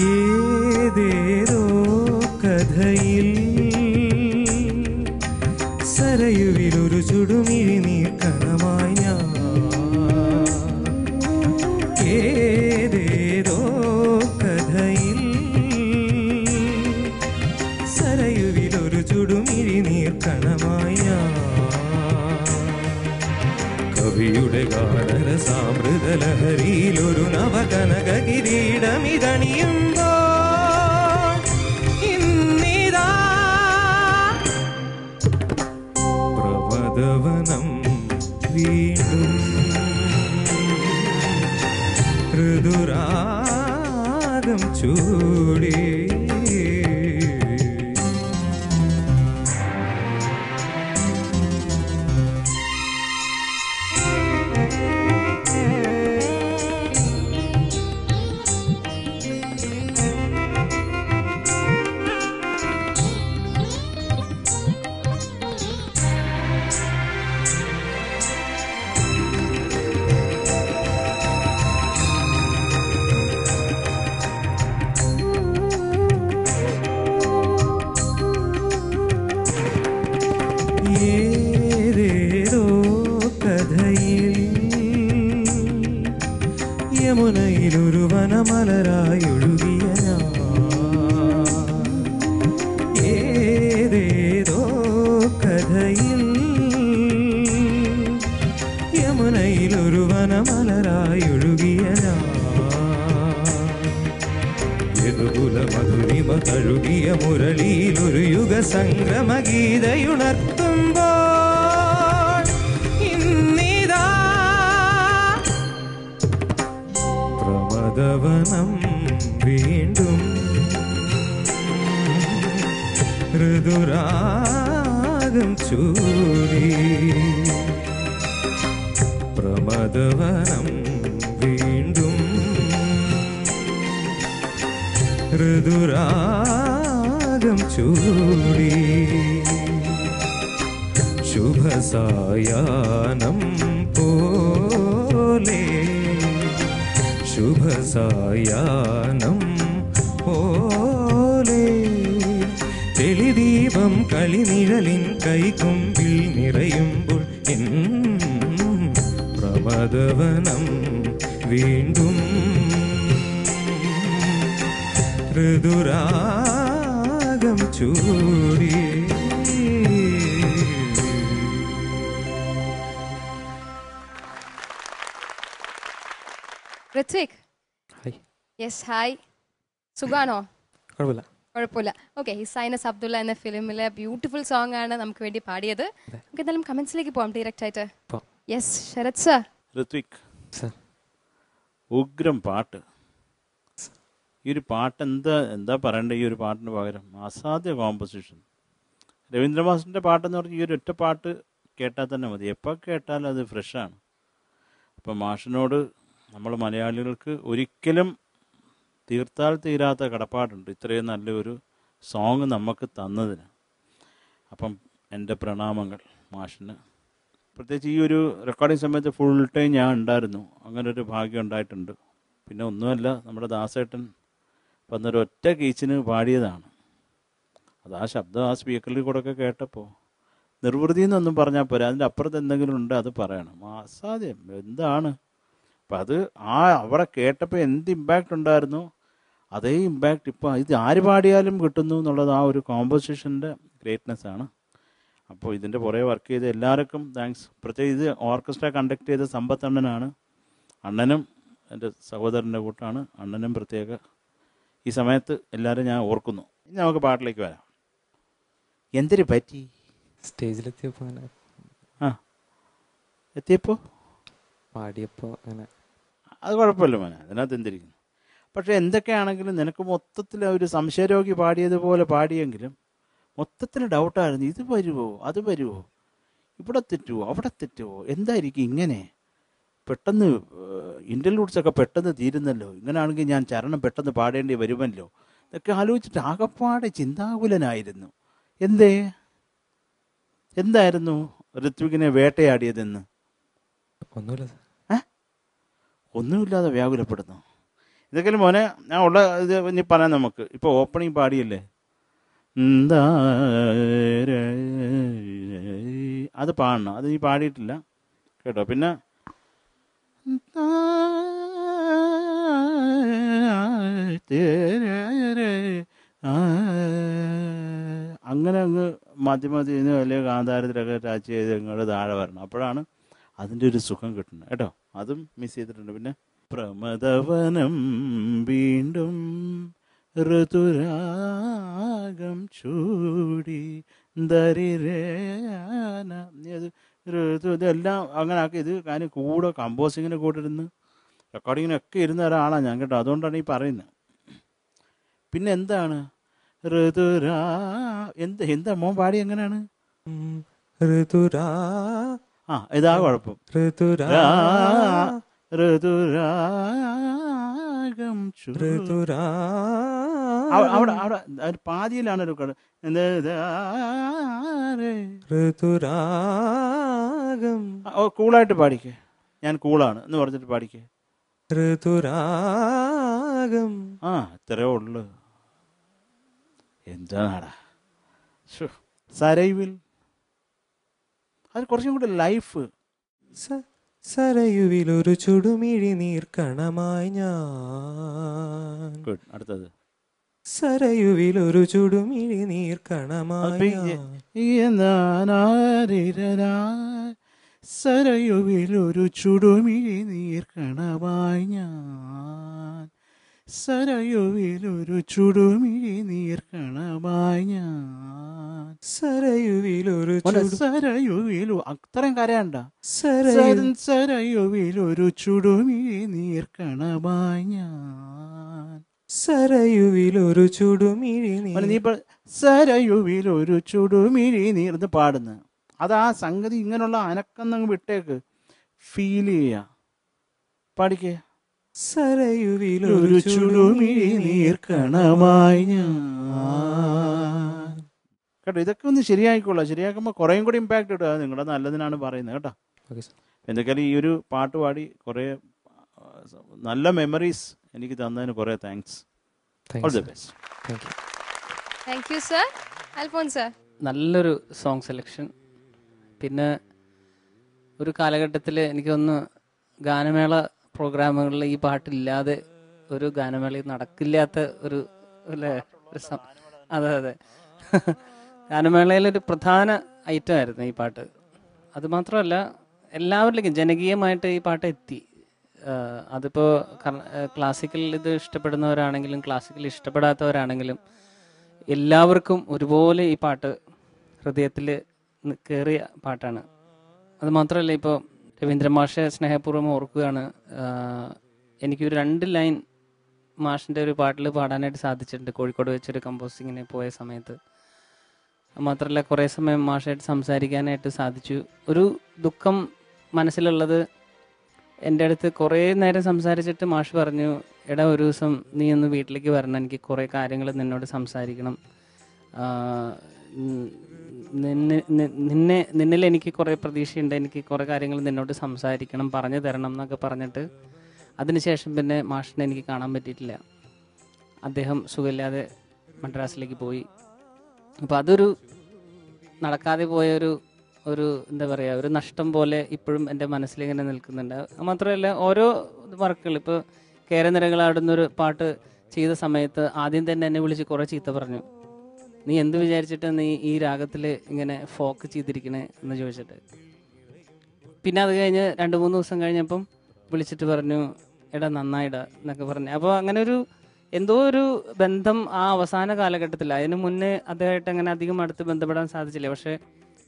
ഏതേതോ കഥയിൽ സരയുവിലൊരു ചുടുമിഴി നീർക്കണമായി ഞാൻ. ഏതേതോ കഥയിൽ സരയുവിലൊരു ചുടുമിഴി നീർക്കണമായി ഞാൻ. കവിയുടെ ഗാനരസാമൃതലഹരിയിലൊരു നവകനക കിരീടമിതണിയുമ്പോൾ ഇന്നിതാ പ്രമദവനം വീണ്ടും ഋതുരാഗം ചൂടി. ഏതേതോ കഥയിൽ യമുനയിലൊരു വനമലരായി ഒഴുകിയ ഞാൻ ഏതേതോ കഥയിൽ യമുനയിലൊരു വനമലരായി ഒഴുകിയ ഞാൻ യദുകുല മധുരിമ തഴുകിയ മുരളിയിലൊരു യുഗ സംക്രമ ഗീതയുണർത്തുമ്പോൾ ഇന്നിതാ പ്രമദവനം വീണ്ടും ഋതുരാഗം ചൂടി പ്രമദവനം വീണ്ടും ഋതുരാഗം ചൂടി ശുഭസായാനം പോലെ ശുഭസായാനം പോലെ തെളിദീപം കളിനിഴലിൻ കൈകൊമ്പിൽ നിറയുമ്പോൾ എൻ പ്രമദവനം വീണ്ടും ഋതുരാഗം ചൂടി ഋത്വിക്. ഹായ്. Yes, hi. സുഖാണോ? കുഴപ്പമില്ല. കുഴപ്പമില്ല. ഓക്കെ, ഹിസൈനസ് അബ്ദുള്ള എന്ന ഫിലിമിലെ ബ്യൂട്ടിഫുൾ സോങ് ആണ് നമുക്ക് വേണ്ടി പാടിയത്. നമുക്ക് എന്തായാലും കമന്റ്സിലേക്ക് പോകാം ഡയറക്റ്റ് ആയിട്ട്. Yes, Sharath sir. Rithvik sir, ഉഗ്രം പാട്ട്. ഈ ഒരു പാട്ട് എന്താ പറയണ്ടേ? ഈ ഒരു പാട്ടിന് പകരം അസാധ്യ കോമ്പോസിഷൻ. രവീന്ദ്രമാഷിൻ്റെ പാട്ടെന്ന് പറഞ്ഞാൽ ഈ ഒരു ഒറ്റ പാട്ട് കേട്ടാൽ തന്നെ മതി, എപ്പോൾ കേട്ടാലും അത് ഫ്രഷാണ്. അപ്പം മാഷിനോട് നമ്മൾ മലയാളികൾക്ക് ഒരിക്കലും തീർത്താൽ തീരാത്ത കടപ്പാടുണ്ട് ഇത്രയും നല്ലൊരു സോങ് നമുക്ക് തന്നതിന്. അപ്പം എൻ്റെ പ്രണാമങ്ങൾ മാഷിന്. പ്രത്യേകിച്ച് ഈ ഒരു റെക്കോർഡിങ് സമയത്ത് ഫുൾ ടൈം ഞാൻ ഉണ്ടായിരുന്നു. അങ്ങനെ ഒരു ഭാഗ്യം ഉണ്ടായിട്ടുണ്ട്. പിന്നെ ഒന്നുമല്ല, നമ്മുടെ ദാസേട്ടൻ വന്നൊരു ഒറ്റ കീച്ചിന് പാടിയതാണ്. അത് ആ ശബ്ദം ആ സ്പീക്കറിൽ കൂടെ ഒക്കെ കേട്ടപ്പോൾ നിർവൃതി എന്നൊന്നും പറഞ്ഞാൽ പോരാ, അതിൻ്റെ അപ്പുറത്ത് എന്തെങ്കിലും ഉണ്ട് അത് പറയണം. അസാധ്യം എന്താണ്. അപ്പം അത് അവിടെ കേട്ടപ്പോൾ എന്ത് ഇമ്പാക്റ്റ് ഉണ്ടായിരുന്നു അതേ ഇമ്പാക്റ്റ് ഇപ്പോൾ ഇത് ആര് പാടിയാലും കിട്ടുന്നു എന്നുള്ളത് ആ ഒരു കോമ്പോസിഷൻ്റെ ഗ്രേറ്റ്നെസ്സാണ്. അപ്പോൾ ഇതിൻ്റെ പുറകെ വർക്ക് ചെയ്ത എല്ലാവർക്കും താങ്ക്സ്. പ്രത്യേകിച്ച് ഇത് ഓർക്കസ്ട്ര കണ്ടക്ട് ചെയ്ത സമ്പത്തണ്ണനാണ്. അണ്ണനും എൻ്റെ സഹോദരൻ്റെ കൂട്ടാണ്. അണ്ണനും പ്രത്യേക ഈ സമയത്ത് എല്ലാവരും ഞാൻ ഓർക്കുന്നു. ഇനി നമുക്ക് പാട്ടിലേക്ക് വരാം. എന്തിനു പറ്റി? സ്റ്റേജിലെത്തിയപ്പോൾ അങ്ങനെ എത്തിയപ്പോൾ പാടിയപ്പോൾ അങ്ങനെ അത് കുഴപ്പമില്ല മോനെ, അതിനകത്ത് എന്തിരിക്കുന്നു. പക്ഷേ എന്തൊക്കെയാണെങ്കിലും നിനക്ക് മൊത്തത്തിൽ ഒരു സംശയരോഗി പാടിയതുപോലെ പാടിയെങ്കിലും മൊത്തത്തിൽ ഡൗട്ടായിരുന്നു. ഇത് വരുമോ അത് വരുമോ, ഇവിടെ തെറ്റുമോ അവിടെ തെറ്റുമോ, എന്തായിരിക്കും ഇങ്ങനെ പെട്ടെന്ന് ഇൻ്റർലൂഡ്സൊക്കെ പെട്ടെന്ന് തീരുന്നല്ലോ, ഇങ്ങനെയാണെങ്കിൽ ഞാൻ ചരണം പെട്ടെന്ന് പാടേണ്ടി വരുമല്ലോ, ഇതൊക്കെ ആലോചിച്ചിട്ട് ആകപ്പാടെ ചിന്താകുലനായിരുന്നു. എന്തായിരുന്നു ഋത്വികിനെ വേട്ടയാടിയതെന്ന്? ഒന്നുമില്ല. ഒന്നുമില്ലാതെ വ്യാകുലപ്പെടുന്നു. ഇതൊക്കെയും മോനെ ഞാൻ ഉള്ള ഇത് ഇനി പറയാം. നമുക്ക് ഇപ്പോൾ ഓപ്പണിങ് പാടിയല്ലേ, അത് പാടണം. അത് നീ പാടിയിട്ടില്ല കേട്ടോ. പിന്നെ അങ്ങനെ അങ്ങ് മധ്യമതിന്ന് വലിയ കാന്താരത്തിലൊക്കെ ടച്ച് ചെയ്ത് ഇങ്ങോട്ട് താഴെ വരണം. അപ്പോഴാണ് അതിൻ്റെ ഒരു സുഖം കിട്ടുന്നത് കേട്ടോ. അതും മിസ് ചെയ്തിട്ടുണ്ട്. പിന്നെ പ്രമദവനം വീണ്ടും ഋതുരാഗം ചൂടി ദരിരേന ഋതു ഇതെല്ലാം അങ്ങനെ ആക്കി. ഇത് കാര്യം കൂടെ കമ്പോസിങ്ങിന് കൂടെ ഇരുന്ന് റെക്കോർഡിങ്ങിനൊക്കെ ഇരുന്ന ഒരാളാണ് ഞാൻ കേട്ടോ. അതുകൊണ്ടാണ് ഈ പറയുന്നത്. പിന്നെ എന്താണ് എന്താ മോൻ പാടി എങ്ങനെയാണ്? ഇതാ കുഴപ്പം. ഋതുരാഗം അവിടെ പാതിയിലാണ് ഒരു ഋതുരാഗം. കൂളായിട്ട് പാടിക്കേ. ഞാൻ കൂളാണ് എന്ന് പറഞ്ഞിട്ട് പാടിക്കേ. ഋതുരാഗം. ഇത്രേ ഉള്ളു. എന്താടാ സരൈവിൽ അത് കുറച്ചും കൂടി ലൈഫ്. സരയുവിലൊരു ചുടുമിഴി നീർക്കണമായി ഞാൻ. ഗുഡ്. അടുത്തത് സരയുവിലൊരു ചുടുമിഴി നീർക്കണമായി സരയുവിലൊരു ചുടുമിഴി നീർക്കണമായി ഞാൻ. സരയുവിലൊരു ചുടുമിഴി നീർക്കണമായി ഞാൻ. സരയുവിലൊരു സരയുവിലു അത്രയും കരയണ്ട. സരയുവിലൊരു ചുടുമിഴി നീർക്കണമായി ഞാൻ. സരയുവിലൊരു ചുടുമിഴി നീ സരയുവിലൊരു ചുടുമിഴി നീർന്ന് പാടുന്നത്. അത് ആ സംഗതി ഇങ്ങനെയുള്ള അനക്കന്നങ്ങ് വിട്ടേക്ക്, ഫീൽ ചെയ്യുക, പാടിക്കേ. സരയുവിലൊരു ചുടുമിഴി നീർക്കണമായി ഞാൻ. കേട്ടോ, ഇതൊക്കെ ഒന്ന് ശരിയായിക്കോളാം. ശരിയാക്കുമ്പോൾ കുറേയും കൂടി ഇമ്പാക്റ്റ് ഇടുക. നിങ്ങളുടെ നല്ലതിനാണ് പറയുന്നത് കേട്ടോ. എന്തൊക്കെയാലും ഈ ഒരു പാട്ട് പാടി കുറേ നല്ല മെമ്മറീസ് എനിക്ക് തന്നതിന് കുറേ thanks. All the best. Thank you sir. Alphons sir, നല്ലൊരു സോങ് സെലക്ഷൻ. പിന്നെ ഒരു കാലഘട്ടത്തിൽ എനിക്കൊന്ന് ഗാനമേള പ്രോഗ്രാമുകളിൽ ഈ പാട്ടില്ലാതെ ഒരു ഗാനമേള നടക്കില്ലാത്ത ഒരു അല്ലേ അതെ അതെ ഗാനമേളയിലൊരു പ്രധാന ഐറ്റം ആയിരുന്നു ഈ പാട്ട്. അതുമാത്രമല്ല എല്ലാവരിലേക്കും ജനകീയമായിട്ട് ഈ പാട്ട് എത്തി. അതിപ്പോൾ ക്ലാസിക്കൽ ഇത് ഇഷ്ടപ്പെടുന്നവരാണെങ്കിലും ക്ലാസിക്കൽ ഇഷ്ടപ്പെടാത്തവരാണെങ്കിലും എല്ലാവർക്കും ഒരുപോലെ ഈ പാട്ട് ഹൃദയത്തിൽ കയറിയ പാട്ടാണ്. അതുമാത്രമല്ല ഇപ്പോൾ രവീന്ദ്ര മാഷെ സ്നേഹപൂർവ്വം ഓർക്കുകയാണ്. എനിക്കൊരു 2 ലൈൻ മാഷിൻ്റെ ഒരു പാട്ടിൽ പാടാനായിട്ട് സാധിച്ചിട്ടുണ്ട് കോഴിക്കോട് വെച്ചൊരു കമ്പോസിങ്ങിന് പോയ സമയത്ത്. മാത്രമല്ല കുറേ സമയം മാഷായിട്ട് സംസാരിക്കാനായിട്ട് സാധിച്ചു. ഒരു ദുഃഖം മനസ്സിലുള്ളത് എൻ്റെ അടുത്ത് കുറേ നേരം സംസാരിച്ചിട്ട് മാഷ് പറഞ്ഞു, എടാ ഒരു ദിവസം നീ ഒന്ന് വീട്ടിലേക്ക് വരണം, എനിക്ക് കുറേ കാര്യങ്ങൾ നിന്നോട് സംസാരിക്കണം, നിന്നിൽ എനിക്ക് കുറേ പ്രതീക്ഷയുണ്ട്, എനിക്ക് കുറേ കാര്യങ്ങൾ നിന്നോട് സംസാരിക്കണം, പറഞ്ഞു തരണം എന്നൊക്കെ പറഞ്ഞിട്ട് അതിനുശേഷം പിന്നെ മാഷിനെ എനിക്ക് കാണാൻ പറ്റിയിട്ടില്ല. അദ്ദേഹം സുഖമില്ലാതെ മദ്രാസിലേക്ക് പോയി. അപ്പോൾ അതൊരു നടക്കാതെ പോയൊരു എന്താ പറയുക, ഒരു നഷ്ടം പോലെ ഇപ്പോഴും എൻ്റെ മനസ്സിലിങ്ങനെ നിൽക്കുന്നുണ്ട്. മാത്രമല്ല ഓരോ വർക്കുകൾ, ഇപ്പോൾ കേരനിരകളാടുന്നൊരു പാട്ട് ചെയ്ത സമയത്ത് ആദ്യം തന്നെ എന്നെ വിളിച്ച് കുറേ ചീത്ത പറഞ്ഞു. നീ എന്ത് വിചാരിച്ചിട്ട് നീ ഈ രാഗത്തിൽ ഇങ്ങനെ ഫോക്ക് ചെയ്തിരിക്കണേ എന്ന് ചോദിച്ചിട്ട്. പിന്നെ അത് കഴിഞ്ഞ് 2-3 ദിവസം കഴിഞ്ഞപ്പം വിളിച്ചിട്ട് പറഞ്ഞു, എടാ നന്നായിടാ എന്നൊക്കെ പറഞ്ഞു. അപ്പോൾ അങ്ങനെ ഒരു എന്തോ ഒരു ബന്ധം ആ അവസാന കാലഘട്ടത്തിൽ, അതിന് മുന്നേ അദ്ദേഹമായിട്ട് അങ്ങനെ അധികം അടുത്ത് ബന്ധപ്പെടാൻ സാധിച്ചില്ല. പക്ഷേ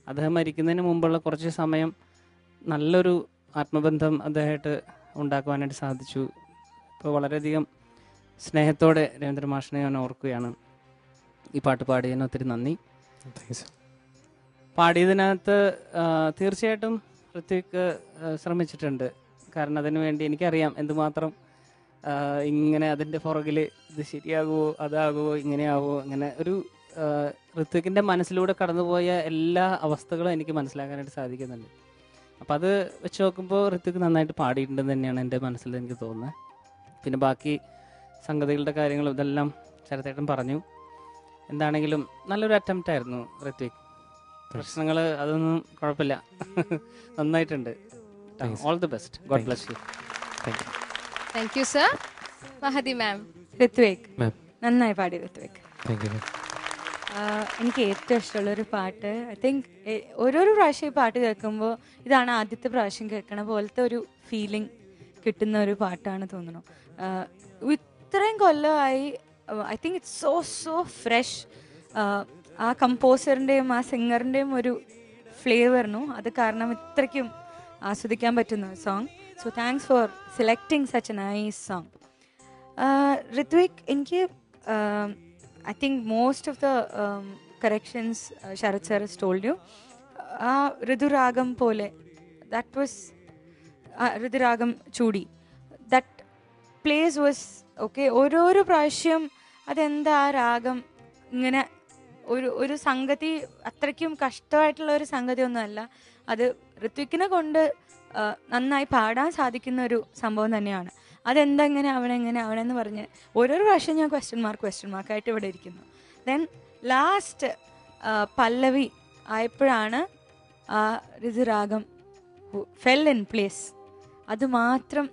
അദ്ദേഹം മരിക്കുന്നതിന് മുമ്പുള്ള കുറച്ച് സമയം നല്ലൊരു ആത്മബന്ധം അദ്ദേഹമായിട്ട് ഉണ്ടാക്കുവാനായിട്ട് സാധിച്ചു. ഇപ്പോൾ വളരെയധികം സ്നേഹത്തോടെ രവീന്ദ്ര മാഷിനെ ഞാൻ ഓർക്കുകയാണ്. ഈ പാട്ട് പാടിയതിന് ഒത്തിരി നന്ദി. പാടിയതിനകത്ത് തീർച്ചയായിട്ടും ഋത്വിക് ശ്രമിച്ചിട്ടുണ്ട്. കാരണം അതിനു വേണ്ടി എനിക്കറിയാം എന്തുമാത്രം ഇങ്ങനെ അതിൻ്റെ പുറകിൽ ഇത് ശരിയാകുമോ അതാകുമോ ഇങ്ങനെയാകുമോ, അങ്ങനെ ഒരു ഋത്വിക്കിൻ്റെ മനസ്സിലൂടെ കടന്നുപോയ എല്ലാ അവസ്ഥകളും എനിക്ക് മനസ്സിലാക്കാനായിട്ട് സാധിക്കുന്നുണ്ട്. അപ്പം അത് വെച്ച് നോക്കുമ്പോൾ ഋത്വിക് നന്നായിട്ട് പാടിയിട്ടുണ്ടെന്ന് തന്നെയാണ് എൻ്റെ മനസ്സിൽ എനിക്ക് തോന്നുന്നത്. പിന്നെ ബാക്കി സംഗതികളുടെ കാര്യങ്ങളും ഇതെല്ലാം ശരത്തേട്ടൻ പറഞ്ഞു. എന്താണെങ്കിലും നല്ലൊരു അറ്റംപ്റ്റ് ആയിരുന്നു ഋത്വിക്. പ്രശ്നങ്ങൾ അതൊന്നും കുഴപ്പമില്ല, നന്നായിട്ടുണ്ട്. All the best. God bless you. Thank you. Thank you sir. Mahathi ma'am. Ritwik നന്നായി പാടി. ഋത്വിക് എനിക്ക് ഏറ്റവും ഇഷ്ടമുള്ളൊരു പാട്ട്, ഐ തിങ്ക് ഓരോരോ പ്രാവശ്യം ഈ പാട്ട് കേൾക്കുമ്പോൾ ഇതാണ് ആദ്യത്തെ പ്രാവശ്യം കേൾക്കണ പോലത്തെ ഒരു ഫീലിംഗ് കിട്ടുന്ന ഒരു പാട്ടാണ് തോന്നുന്നു. ഇത്രയും കൊല്ലമായി I think it's so fresh. ആ കമ്പോസറിൻ്റെയും ആ സിംഗറിൻ്റെയും ഒരു ഫ്ലേവറിനും അത് കാരണം ഇത്രയ്ക്കും ആസ്വദിക്കാൻ പറ്റുന്ന song. So thanks for selecting such A nice song. Ritwik, എനിക്ക് I think most of the corrections Sharad sir has told you. Riduragam pole, that was Riduragam Chudi. That place was okay. ഓരോ പ്രാവശ്യം അതെന്താ രാഗം ഇങ്ങനെ ഒരു സംഗതി അത്രയ്ക്കും കഷ്ടമായിട്ടുള്ള ഒരു സംഗതി ഒന്നുമല്ല. അത് ഋത്വിക്കിനെ കൊണ്ട് നന്നായി പാടാൻ സാധിക്കുന്ന ഒരു സംഭവം തന്നെയാണ്. അതെന്താ എങ്ങനെ ആവണമെന്ന് പറഞ്ഞ് ഓരോരോ പ്രാവശ്യം ഞാൻ ക്വസ്റ്റ്യൻ മാർക്കായിട്ട് ഇവിടെ ഇരിക്കുന്നു. ദെൻ ലാസ്റ്റ് പല്ലവി ആയപ്പോഴാണ് ആ ഋതുരാഗം ഫെൽ ഇൻ പ്ലേസ്. അത് മാത്രം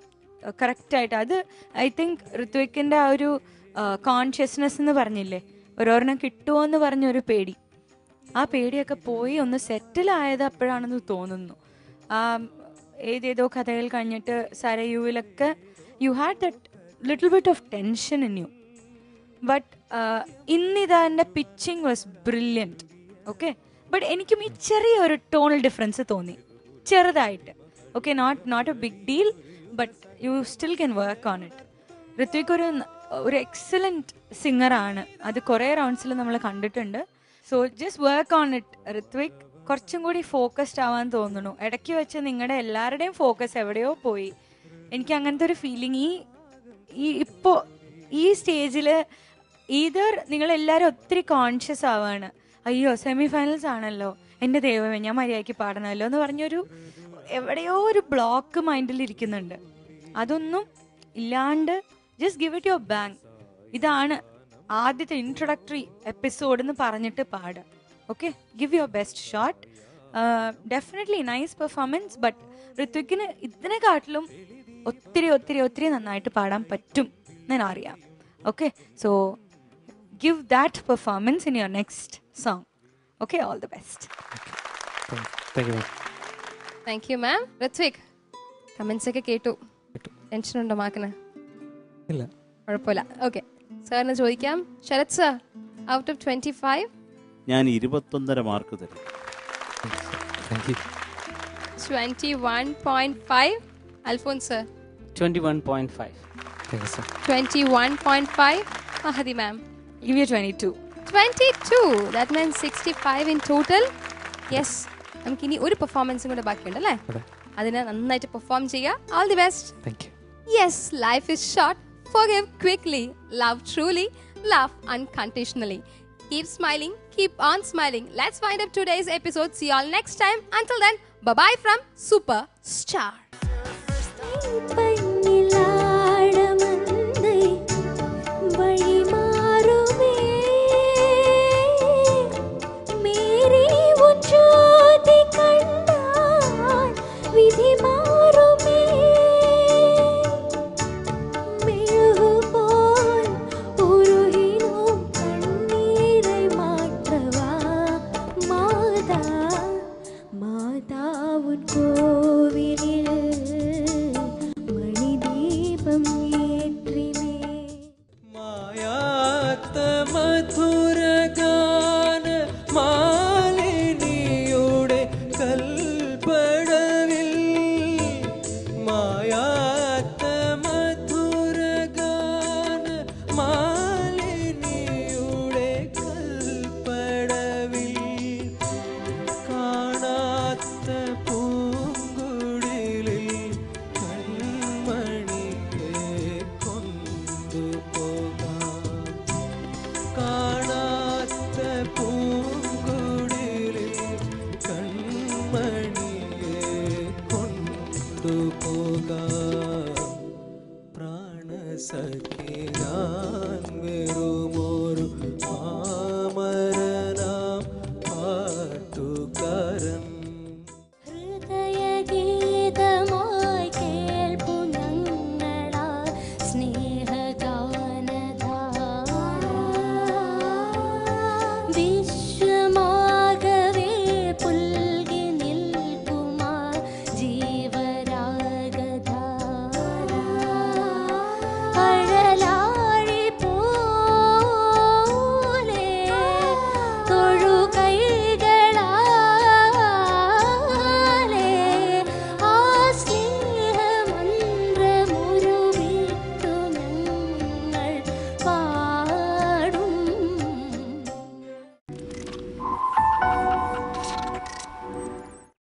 കറക്റ്റായിട്ട്, അത് ഐ തിങ്ക് ഋത്വിക്കിൻ്റെ ആ ഒരു കോൺഷ്യസ്നെസ് എന്ന് പറഞ്ഞില്ലേ, ഒരെണ്ണം കിട്ടുമോ എന്ന് പറഞ്ഞൊരു പേടി, ആ പേടിയൊക്കെ പോയി ഒന്ന് സെറ്റിലായത് അപ്പോഴാണെന്ന് തോന്നുന്നു. ഏതേതോ കഥകൾ കഴിഞ്ഞിട്ട് സരയുവിലൊക്കെ you had that little bit of tension in you. But ഇന്നിതാ എൻ്റെ pitching was brilliant. Okay, but എനിക്കും ഈ ചെറിയൊരു ടോണൽ ഡിഫറൻസ് തോന്നി, ചെറുതായിട്ട്. Okay, not a big deal, but you still can work on it. Rithvik ഒരു എക്സലൻറ്റ് സിംഗറാണ്, അത് കുറേ റൗണ്ട്സിൽ നമ്മൾ കണ്ടിട്ടുണ്ട്. So just work on it Rithvik. കുറച്ചും കൂടി ഫോക്കസ്ഡ് ആവാൻ തോന്നുന്നു. ഇടയ്ക്ക് വെച്ച് നിങ്ങളുടെ എല്ലാവരുടെയും ഫോക്കസ് എവിടെയോ പോയി. എനിക്ക് അങ്ങനത്തെ ഒരു ഫീലിംഗ് ഇപ്പോൾ ഈ സ്റ്റേജിൽ ഈതർ നിങ്ങളെല്ലാവരും ഒത്തിരി കോൺഷ്യസ് ആവാണ്, അയ്യോ സെമി ഫൈനൽസ് ആണല്ലോ, എൻ്റെ ദൈവമേ ഞാൻ മര്യാദയ്ക്ക് പാടണമല്ലോ എന്ന് പറഞ്ഞൊരു എവിടെയോ ഒരു ബ്ലോക്ക് മൈൻഡിൽ ഇരിക്കുന്നുണ്ട്. അതൊന്നും ഇല്ലാണ്ട് just give it your bang. ഇതാണ് ആദ്യത്തെ ഇൻട്രൊഡക്ടറി എപ്പിസോഡ് എന്ന് പറഞ്ഞിട്ട് പാടുക. Okay, give your best shot. Definitely nice performance, but ഋത്വിക്കിന് ഇതിനെക്കാട്ടിലും ഒത്തിരി ഒത്തിരി ഒത്തിരി നന്നായിട്ട് പാടാൻ പറ്റും ഞാൻ അറിയാം. Okay, so give that performance in your next song. Okay, all the best. Thank you ma'am. Ritwik, comments ഒക്കെ കേട്ടു, ടെൻഷൻ ഉണ്ടോ മാക്കിന്? ഇല്ല, കുഴപ്പമില്ല. ഓക്കെ, സാറിന് ചോദിക്കാം. ശരത് സർ, ഔട്ട് ഓഫ് 25 ഞാൻ 21.5 മാർക്ക് തരും. 21.5. Alphons sir 21.5. 21.5. Mahadi ma'am Give you 22. 22. That means 65 in total. Yes, നമുക്കിനി ഒരു പെർഫോമൻസും കൂടെ ബാക്കിയുണ്ട് അല്ലേ? അതിനെ നന്നായിട്ട് പെർഫോം ചെയ്യുക. All the best. Thank you. Yes, life is short. Forgive quickly. Love truly. Love unconditionally. Keep smiling. Keep on smiling. Let's wind up today's episode. See you all next time. Until then, bye-bye from Superstar. सके